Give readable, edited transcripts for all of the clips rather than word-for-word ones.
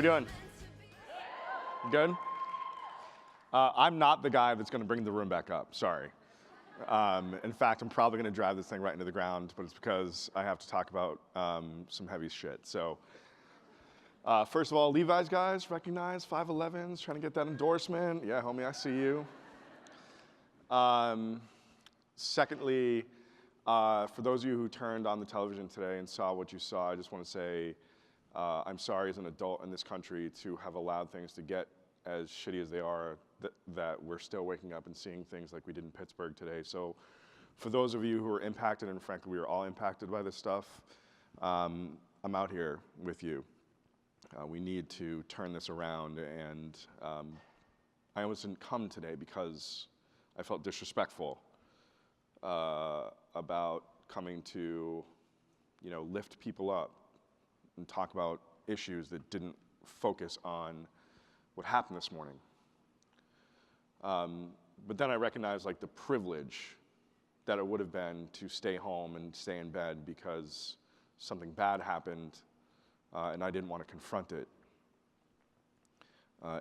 we doing? Good? I'm not the guy that's going to bring the room back up, sorry. In fact, I'm probably going to drive this thing right into the ground, but it's because I have to talk about some heavy shit. So, first of all, Levi's guys, recognize 5'11s, trying to get that endorsement. Yeah, homie, I see you. Secondly, for those of you who turned on the television today and saw what you saw, I just want to say I'm sorry as an adult in this country to have allowed things to get as shitty as they are, that we're still waking up and seeing things like we did in Pittsburgh today. So for those of you who are impacted, and frankly, we are all impacted by this stuff, I'm out here with you. We need to turn this around, and I almost didn't come today because I felt disrespectful about coming to, lift people up and talk about issues that didn't focus on what happened this morning. But then I recognized the privilege that it would have been to stay home and stay in bed because something bad happened and I didn't want to confront it.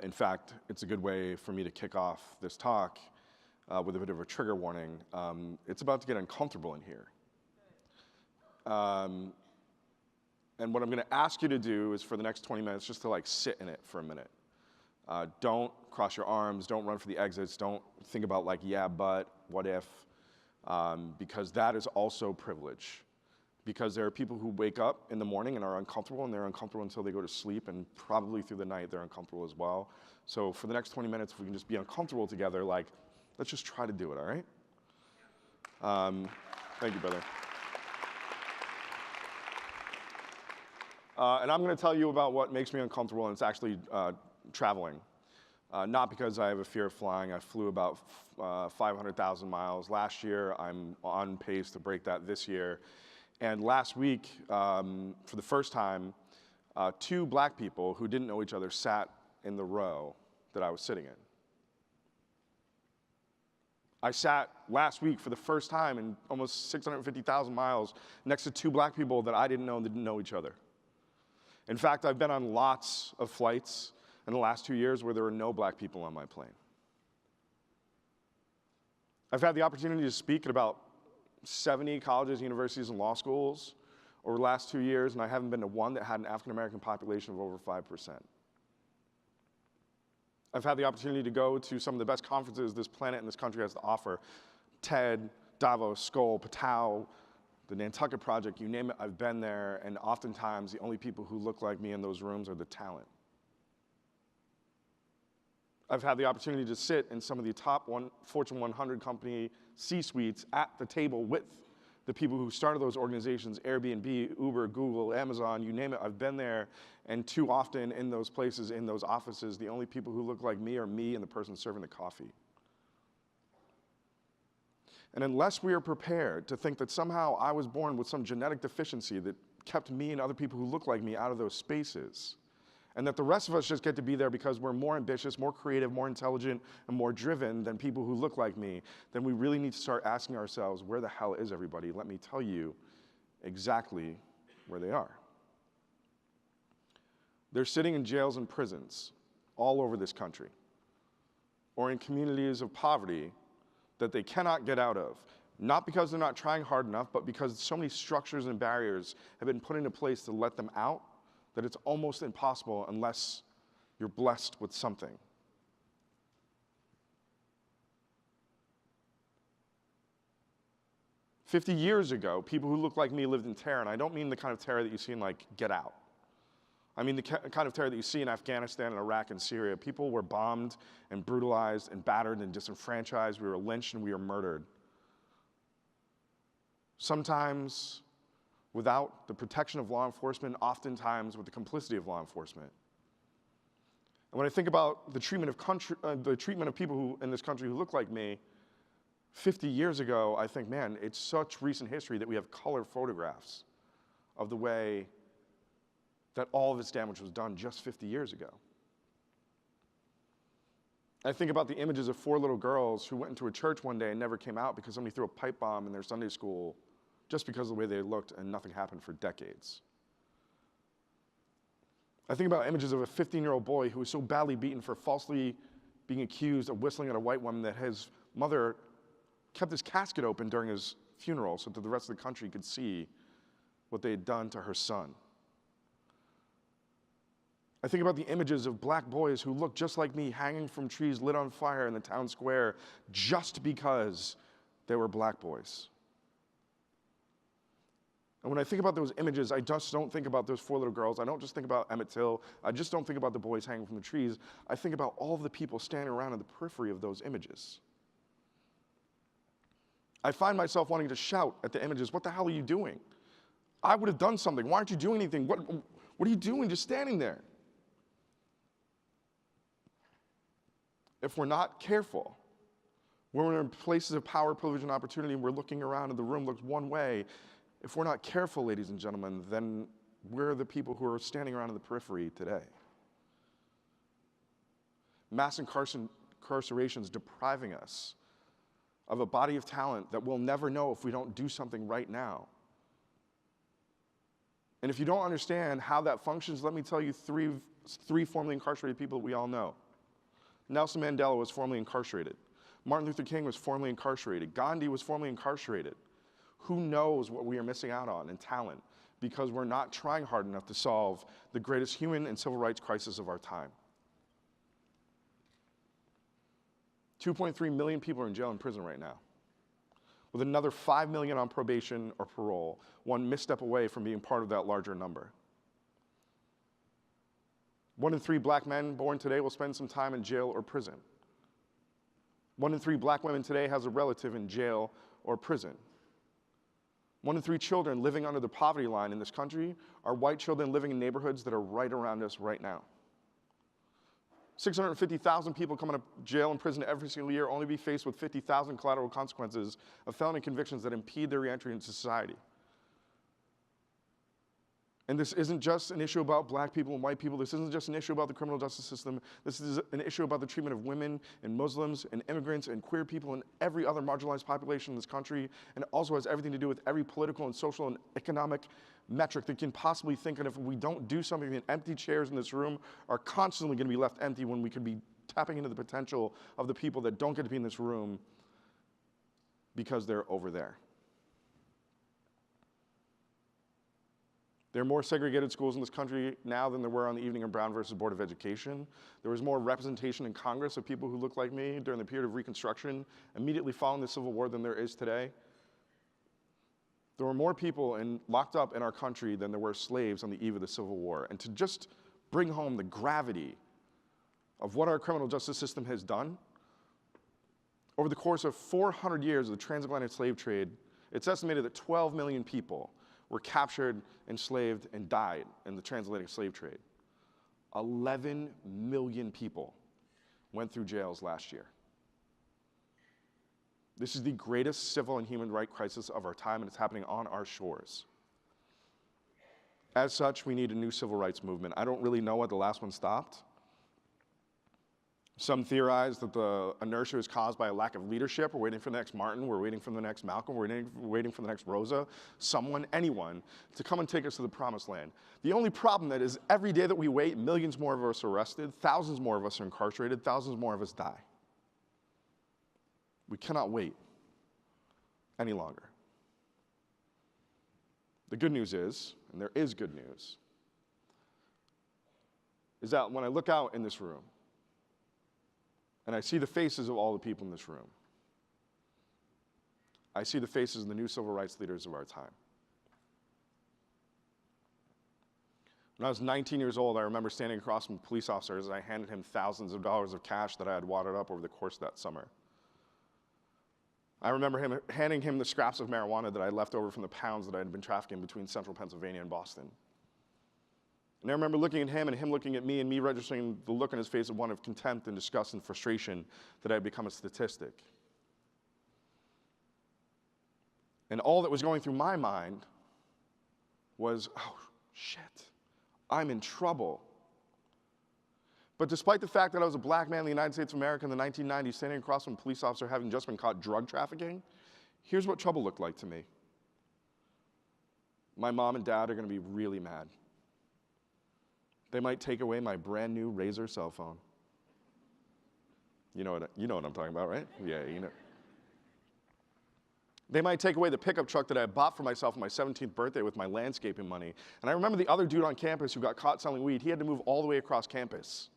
In fact, it's a good way for me to kick off this talk with a bit of a trigger warning. It's about to get uncomfortable in here. And what I'm going to ask you to do is for the next 20 minutes just to sit in it for a minute. Don't cross your arms, don't run for the exits, don't think about yeah, but, what if, because that is also privilege. Because there are people who wake up in the morning and are uncomfortable, and they're uncomfortable until they go to sleep, and probably through the night they're uncomfortable as well. So for the next 20 minutes, if we can just be uncomfortable together, let's just try to do it, all right? Thank you, brother. And I'm going to tell you about what makes me uncomfortable, and it's actually traveling. Not because I have a fear of flying. I flew about 500,000 miles last year. I'm on pace to break that this year. And last week, for the first time, 2 black people who didn't know each other sat in the row that I was sitting in. I sat last week for the first time in almost 650,000 miles next to 2 black people that I didn't know and didn't know each other. In fact, I've been on lots of flights in the last 2 years where there were no black people on my plane. I've had the opportunity to speak at about 70 colleges, universities, and law schools over the last 2 years, and I haven't been to one that had an African-American population of over 5%. I've had the opportunity to go to some of the best conferences this planet and this country has to offer. TED, Davos, Skoll, Patow, the Nantucket Project, you name it, I've been there, and oftentimes the only people who look like me in those rooms are the talent. I've had the opportunity to sit in some of the top Fortune 100 company C-suites at the table with the people who started those organizations, Airbnb, Uber, Google, Amazon, you name it, I've been there, and too often in those places, in those offices, the only people who look like me are me and the person serving the coffee. And unless we are prepared to think that somehow I was born with some genetic deficiency that kept me and other people who look like me out of those spaces, and that the rest of us just get to be there because we're more ambitious, more creative, more intelligent, and more driven than people who look like me, then we really need to start asking ourselves, where the hell is everybody? Let me tell you exactly where they are. They're sitting in jails and prisons all over this country, or in communities of poverty that they cannot get out of, not because they're not trying hard enough, but because so many structures and barriers have been put into place to let them out that it's almost impossible unless you're blessed with something. "50 years ago, people who looked like me lived in terror, and I don't mean the kind of terror that you see in Get Out. I mean the kind of terror that you see in Afghanistan and Iraq and Syria. People were bombed and brutalized and battered and disenfranchised. We were lynched and we were murdered. Sometimes without the protection of law enforcement, oftentimes with the complicity of law enforcement. And when I think about the treatment of people who in this country who look like me, 50 years ago, I think, man, it's such recent history that we have color photographs of the way that all of this damage was done just 50 years ago. I think about the images of 4 little girls who went into a church one day and never came out because somebody threw a pipe bomb in their Sunday school just because of the way they looked, and nothing happened for decades. I think about images of a 15-year-old boy who was so badly beaten for falsely being accused of whistling at a white woman that his mother kept his casket open during his funeral so that the rest of the country could see what they had done to her son. I think about the images of black boys who look just like me hanging from trees lit on fire in the town square just because they were black boys. And when I think about those images, I just don't think about those 4 little girls. I don't just think about Emmett Till. I just don't think about the boys hanging from the trees. I think about all of the people standing around in the periphery of those images. I find myself wanting to shout at the images, "What the hell are you doing? I would have done something. Why aren't you doing anything? What are you doing just standing there?" If we're not careful, when we're in places of power, privilege, and opportunity, and we're looking around and the room looks one way, if we're not careful, ladies and gentlemen, then we're the people who are standing around in the periphery today. Mass incarceration is depriving us of a body of talent that we'll never know if we don't do something right now. And if you don't understand how that functions, let me tell you three formerly incarcerated people that we all know. Nelson Mandela was formerly incarcerated. Martin Luther King was formerly incarcerated. Gandhi was formerly incarcerated. Who knows what we are missing out on in talent because we're not trying hard enough to solve the greatest human and civil rights crisis of our time. 2.3 million people are in jail and prison right now, with another 5 million on probation or parole, one misstep away from being part of that larger number. 1 in 3 black men born today will spend some time in jail or prison. 1 in 3 black women today has a relative in jail or prison. 1 in 3 children living under the poverty line in this country are white children living in neighborhoods that are right around us right now. 650,000 people come out of jail and prison every single year only be faced with 50,000 collateral consequences of felony convictions that impede their reentry into society. And this isn't just an issue about black people and white people. This isn't just an issue about the criminal justice system. This is an issue about the treatment of women and Muslims and immigrants and queer people and every other marginalized population in this country. And it also has everything to do with every political and social and economic metric that you can possibly think. And if we don't do something, then empty chairs in this room are constantly going to be left empty when we could be tapping into the potential of the people that don't get to be in this room because they're over there. There are more segregated schools in this country now than there were on the evening of Brown versus Board of Education. There was more representation in Congress of people who looked like me during the period of Reconstruction, immediately following the Civil War, than there is today. There were more people locked up in our country than there were slaves on the eve of the Civil War. And to just bring home the gravity of what our criminal justice system has done, over the course of 400 years of the transatlantic slave trade, it's estimated that 12 million people were captured, enslaved, and died in the transatlantic slave trade. 11 million people went through jails last year. This is the greatest civil and human rights crisis of our time, and it's happening on our shores. As such, we need a new civil rights movement. I don't really know why the last one stopped. Some theorize that the inertia is caused by a lack of leadership. We're waiting for the next Martin. We're waiting for the next Malcolm. We're waiting for the next Rosa, someone, anyone, to come and take us to the promised land. The only problem that is every day that we wait, millions more of us are arrested, thousands more of us are incarcerated, thousands more of us die. We cannot wait any longer. The good news is, and there is good news, is that when I look out in this room, and I see the faces of all the people in this room, I see the faces of the new civil rights leaders of our time. When I was 19 years old, I remember standing across from police officers and I handed him thousands of dollars of cash that I had wadded up over the course of that summer. I remember handing him the scraps of marijuana that I had left over from the pounds that I had been trafficking between central Pennsylvania and Boston. And I remember looking at him and him looking at me and me registering the look on his face of one of contempt and disgust and frustration that I had become a statistic. And all that was going through my mind was, oh, shit, I'm in trouble. But despite the fact that I was a black man in the United States of America in the 1990s standing across from a police officer having just been caught drug trafficking, here's what trouble looked like to me. My mom and dad are going to be really mad. They might take away my brand new Razor cell phone. You know what I'm talking about, right? Yeah, you know. They might take away the pickup truck that I bought for myself on my 17th birthday with my landscaping money. And I remember the other dude on campus who got caught selling weed, he had to move all the way across campus.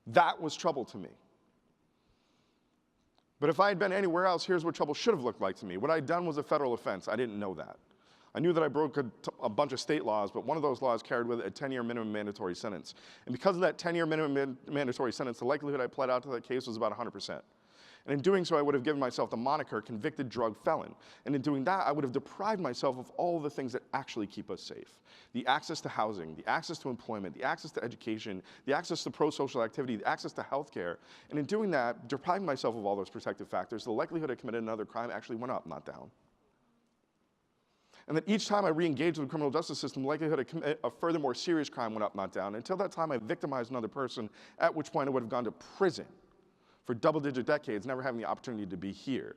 That was trouble to me. But if I had been anywhere else, here's what trouble should have looked like to me. What I'd done was a federal offense. I didn't know that. I knew that I broke a bunch of state laws, but one of those laws carried with it a 10-year minimum mandatory sentence. And because of that 10-year minimum mandatory sentence, the likelihood I pled out to that case was about 100%. And in doing so, I would have given myself the moniker convicted drug felon. And in doing that, I would have deprived myself of all the things that actually keep us safe. The access to housing, the access to employment, the access to education, the access to pro-social activity, the access to healthcare. And in doing that, depriving myself of all those protective factors, the likelihood I committed another crime actually went up, not down. And that each time I re-engaged with the criminal justice system, the likelihood I commit a further more serious crime went up, not down. Until that time, I victimized another person, at which point I would have gone to prison for double-digit decades, never having the opportunity to be here.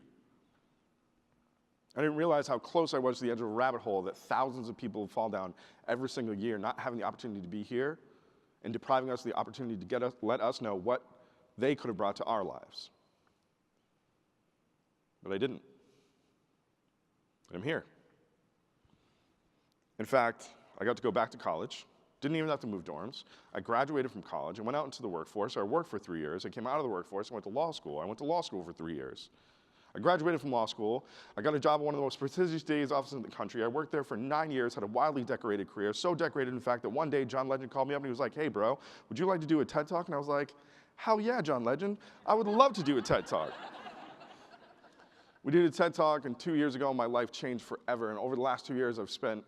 I didn't realize how close I was to the edge of a rabbit hole that thousands of people fall down every single year, not having the opportunity to be here, and depriving us of the opportunity to let us know what they could have brought to our lives. But I didn't. I'm here. In fact, I got to go back to college. Didn't even have to move dorms. I graduated from college and went out into the workforce. I worked for 3 years. I came out of the workforce and went to law school. I went to law school for 3 years. I graduated from law school. I got a job at one of the most prestigious day's offices in the country. I worked there for 9 years, had a wildly decorated career, so decorated, in fact, that one day John Legend called me up and he was like, "Hey, bro, would you like to do a TED Talk?" And I was like, "Hell yeah, John Legend. I would love to do a TED Talk." We did a TED Talk, and 2 years ago, my life changed forever. And over the last 2 years, I've spent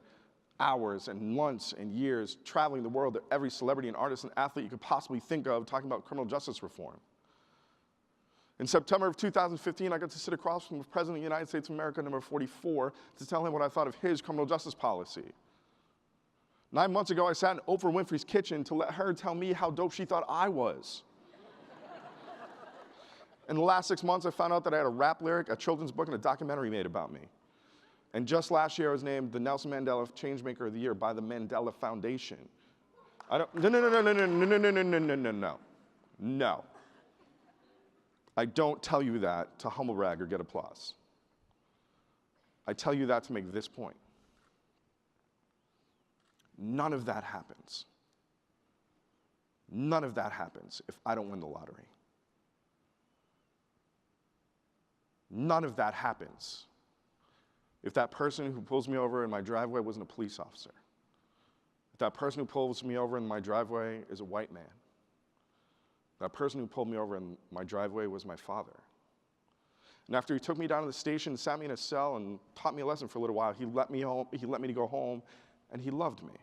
hours and months and years traveling the world to every celebrity and artist and athlete you could possibly think of talking about criminal justice reform. In September of 2015, I got to sit across from the President of the United States of America, number 44, to tell him what I thought of his criminal justice policy. 9 months ago, I sat in Oprah Winfrey's kitchen to let her tell me how dope she thought I was. In the last 6 months, I found out that I had a rap lyric, a children's book, and a documentary made about me. And just last year, I was named the Nelson Mandela Changemaker of the Year by the Mandela Foundation. No. I don't tell you that to humble brag or get applause. I tell you that to make this point. None of that happens. None of that happens if I don't win the lottery. None of that happens if that person who pulls me over in my driveway wasn't a police officer. If that person who pulls me over in my driveway is a white man. That person who pulled me over in my driveway was my father. And after he took me down to the station, sat me in a cell, and taught me a lesson for a little while, he let me to go home, and he loved me.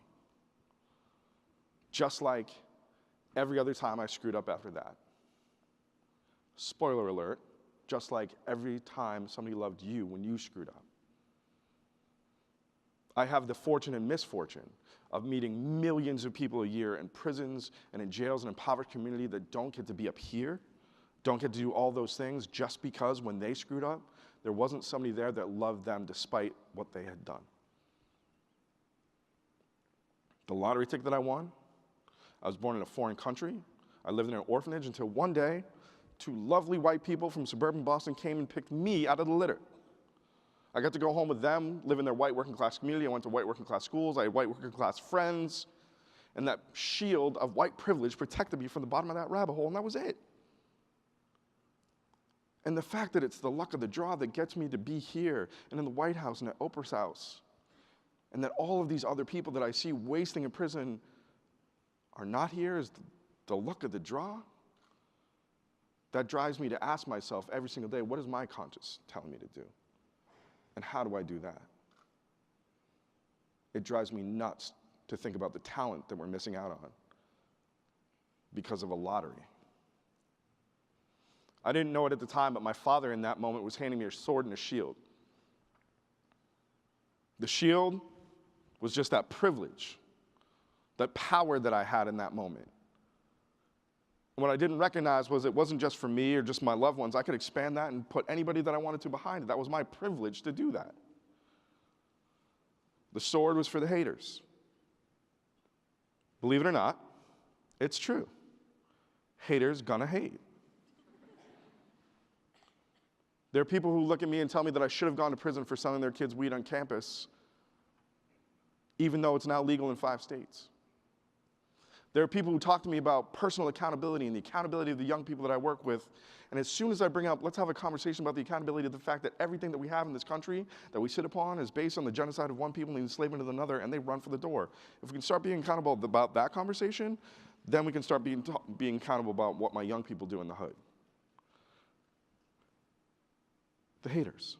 Just like every other time I screwed up after that. Spoiler alert, just like every time somebody loved you when you screwed up. I have the fortune and misfortune of meeting millions of people a year in prisons and in jails and impoverished community that don't get to be up here, don't get to do all those things just because when they screwed up, there wasn't somebody there that loved them despite what they had done. The lottery ticket that I won, I was born in a foreign country. I lived in an orphanage until one day, 2 lovely white people from suburban Boston came and picked me out of the litter. I got to go home with them, live in their white working class community. I went to white working class schools. I had white working class friends. And that shield of white privilege protected me from the bottom of that rabbit hole, and that was it. And the fact that it's the luck of the draw that gets me to be here and in the White House and at Oprah's house, and that all of these other people that I see wasting in prison are not here is the luck of the draw. That drives me to ask myself every single day, what is my conscience telling me to do? And how do I do that? It drives me nuts to think about the talent that we're missing out on because of a lottery. I didn't know it at the time, but my father in that moment was handing me a sword and a shield. The shield was just that privilege, that power that I had in that moment. And what I didn't recognize was it wasn't just for me or just my loved ones. I could expand that and put anybody that I wanted to behind it. That was my privilege to do that. The sword was for the haters. Believe it or not, It's true. Haters gonna hate. There are people who look at me and tell me that I should have gone to prison for selling their kids weed on campus, even though it's now legal in 5 states. There are people who talk to me about personal accountability and the accountability of the young people that I work with. And as soon as I bring up, let's have a conversation about the accountability of the fact that everything that we have in this country that we sit upon is based on the genocide of one people and the enslavement of another, and they run for the door. If we can start being accountable about that conversation, then we can start being accountable about what my young people do in the hood. The haters.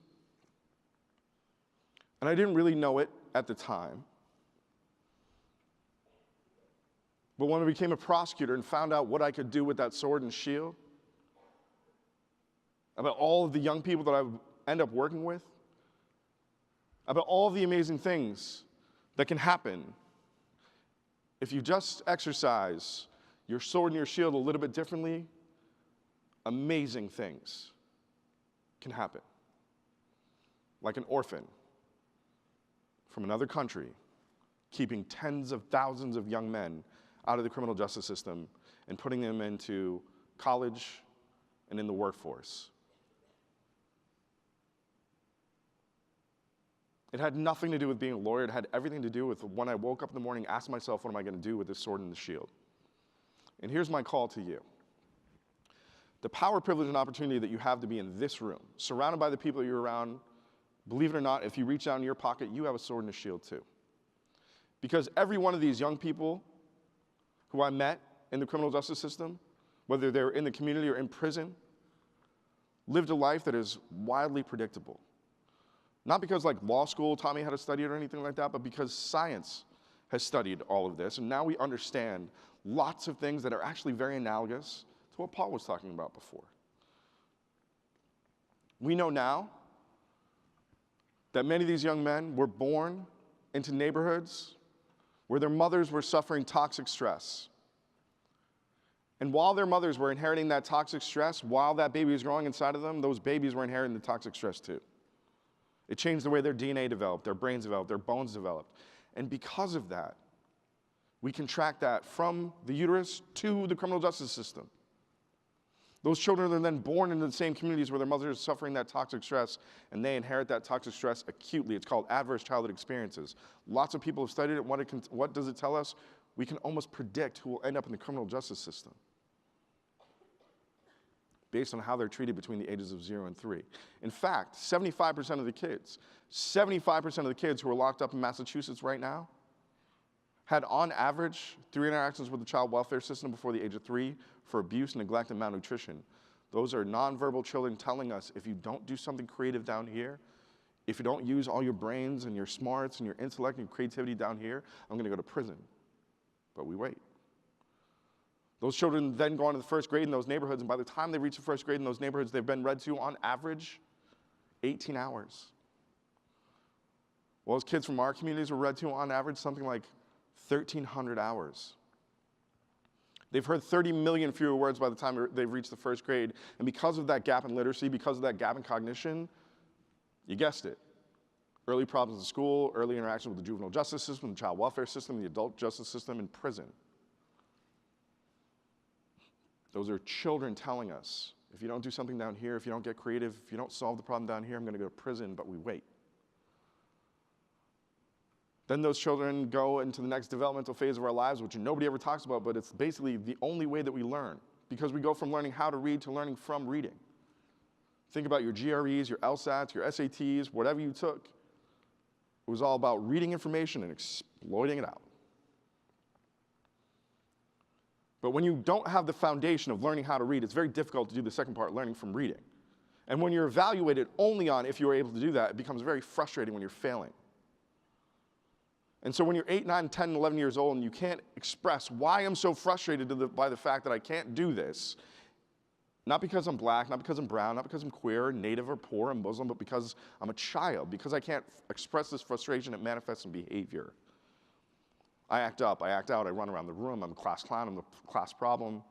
And I didn't really know it at the time. But when I became a prosecutor and found out what I could do with that sword and shield, about all of the young people that I would end up working with, about all of the amazing things that can happen if you just exercise your sword and your shield a little bit differently, amazing things can happen. Like an orphan from another country, keeping tens of thousands of young men out of the criminal justice system and putting them into college and in the workforce. It had nothing to do with being a lawyer. It had everything to do with when I woke up in the morning, asking myself, what am I going to do with this sword and the shield? And here's my call to you. The power, privilege, and opportunity that you have to be in this room, surrounded by the people you're around, believe it or not, if you reach down in your pocket, you have a sword and a shield too. Because every one of these young people who I met in the criminal justice system, whether they're in the community or in prison, lived a life that is wildly predictable. Not because like law school taught me how to study it or anything like that, but because science has studied all of this, and now we understand lots of things that are actually very analogous to what Paul was talking about before. We know now that many of these young men were born into neighborhoods where their mothers were suffering toxic stress. And while their mothers were inheriting that toxic stress, while that baby was growing inside of them, those babies were inheriting the toxic stress too. It changed the way their DNA developed, their brains developed, their bones developed. And because of that, we can track that from the uterus to the criminal justice system. Those children are then born into the same communities where their mothers are suffering that toxic stress, and they inherit that toxic stress acutely. It's called adverse childhood experiences. Lots of people have studied it. What does it tell us? We can almost predict who will end up in the criminal justice system based on how they're treated between the ages of 0 and 3. In fact, 75% of the kids who are locked up in Massachusetts right now had on average 3 interactions with the child welfare system before the age of 3 for abuse, neglect, and malnutrition. Those are nonverbal children telling us, if you don't do something creative down here, if you don't use all your brains and your smarts and your intellect and your creativity down here, I'm gonna go to prison. But we wait. Those children then go on to the first grade in those neighborhoods, and by the time they reach the first grade in those neighborhoods, they've been read to, on average, 18 hours. Well, those kids from our communities were read to, on average, something like 1,300 hours. They've heard 30 million fewer words by the time they've reached the first grade, and because of that gap in literacy, because of that gap in cognition, you guessed it, early problems in school, early interaction with the juvenile justice system, the child welfare system, the adult justice system, and prison. Those are children telling us, if you don't do something down here, if you don't get creative, if you don't solve the problem down here, I'm gonna go to prison, but we wait. Then those children go into the next developmental phase of our lives, which nobody ever talks about, but it's basically the only way that we learn, because we go from learning how to read to learning from reading. Think about your GREs, your LSATs, your SATs, whatever you took. It was all about reading information and exploiting it out. But when you don't have the foundation of learning how to read, it's very difficult to do the second part, learning from reading. And when you're evaluated only on if you were able to do that, it becomes very frustrating when you're failing. And so when you're 8, 9, 10, 11 years old and you can't express why I'm so frustrated by the fact that I can't do this, not because I'm black, not because I'm brown, not because I'm queer, or native, or poor, or Muslim, but because I'm a child, because I can't express this frustration, it manifests in behavior. I act up, I act out, I run around the room, I'm a class clown, I'm the class problem.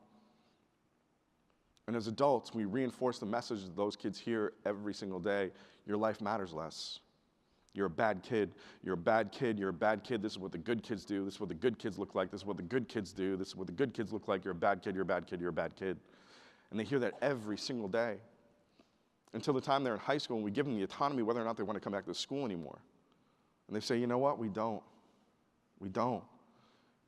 And as adults, we reinforce the message that those kids hear every single day, your life matters less. You're a bad kid, you're a bad kid, you're a bad kid, this is what the good kids do, this is what the good kids look like, this is what the good kids do, this is what the good kids look like, you're a bad kid, you're a bad kid, you're a bad kid. And they hear that every single day until the time they're in high school and we give them the autonomy whether or not they want to come back to school anymore. And they say, you know what, we don't. We don't.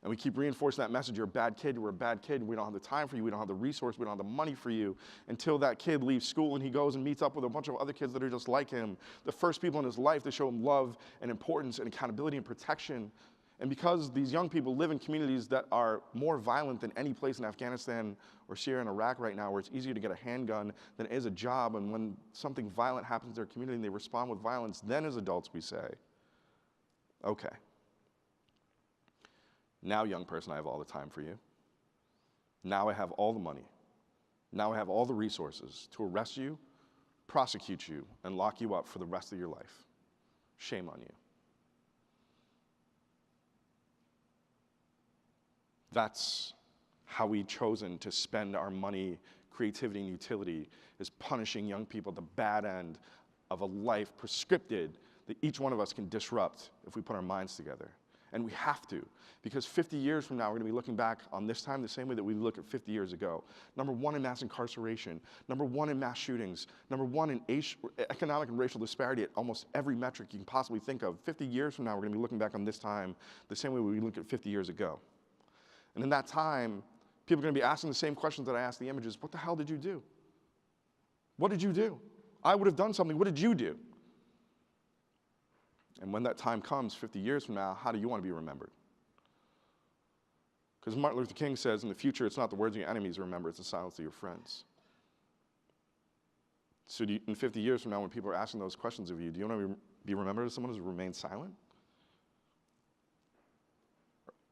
And we keep reinforcing that message, you're a bad kid, we're a bad kid, we don't have the time for you, we don't have the resource, we don't have the money for you, until that kid leaves school and he goes and meets up with a bunch of other kids that are just like him, the first people in his life to show him love and importance and accountability and protection. And because these young people live in communities that are more violent than any place in Afghanistan or Syria and Iraq right now, where it's easier to get a handgun than it is a job, and when something violent happens to their community and they respond with violence, then as adults we say, okay. Now, young person, I have all the time for you. Now I have all the money. Now I have all the resources to arrest you, prosecute you, and lock you up for the rest of your life. Shame on you. That's how we've chosen to spend our money, creativity, and utility, is punishing young people at the bad end of a life prescripted that each one of us can disrupt if we put our minds together. And we have to, because 50 years from now, we're going to be looking back on this time the same way that we look at 50 years ago. Number one in mass incarceration, number one in mass shootings, number one in economic and racial disparity at almost every metric you can possibly think of. 50 years from now, we're going to be looking back on this time the same way we looked at 50 years ago. And in that time, people are going to be asking the same questions that I asked the images. What the hell did you do? What did you do? I would have done something. What did you do? And when that time comes, 50 years from now, how do you want to be remembered? Because Martin Luther King says, in the future, it's not the words of your enemies remember, it's the silence of your friends. So in 50 years from now, when people are asking those questions of you, do you want to be remembered as someone who's remained silent?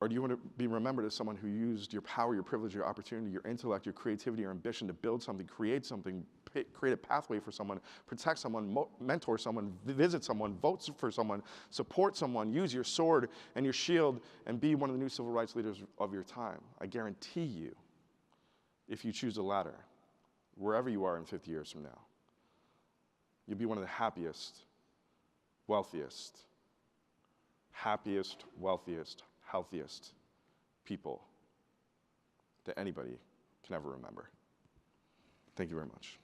Or do you want to be remembered as someone who used your power, your privilege, your opportunity, your intellect, your creativity, your ambition to build something, create something, create a pathway for someone, protect someone, mentor someone, visit someone, vote for someone, support someone, use your sword and your shield, and be one of the new civil rights leaders of your time? I guarantee you, if you choose the latter, wherever you are in 50 years from now, you'll be one of the happiest, wealthiest, healthiest people that anybody can ever remember. Thank you very much.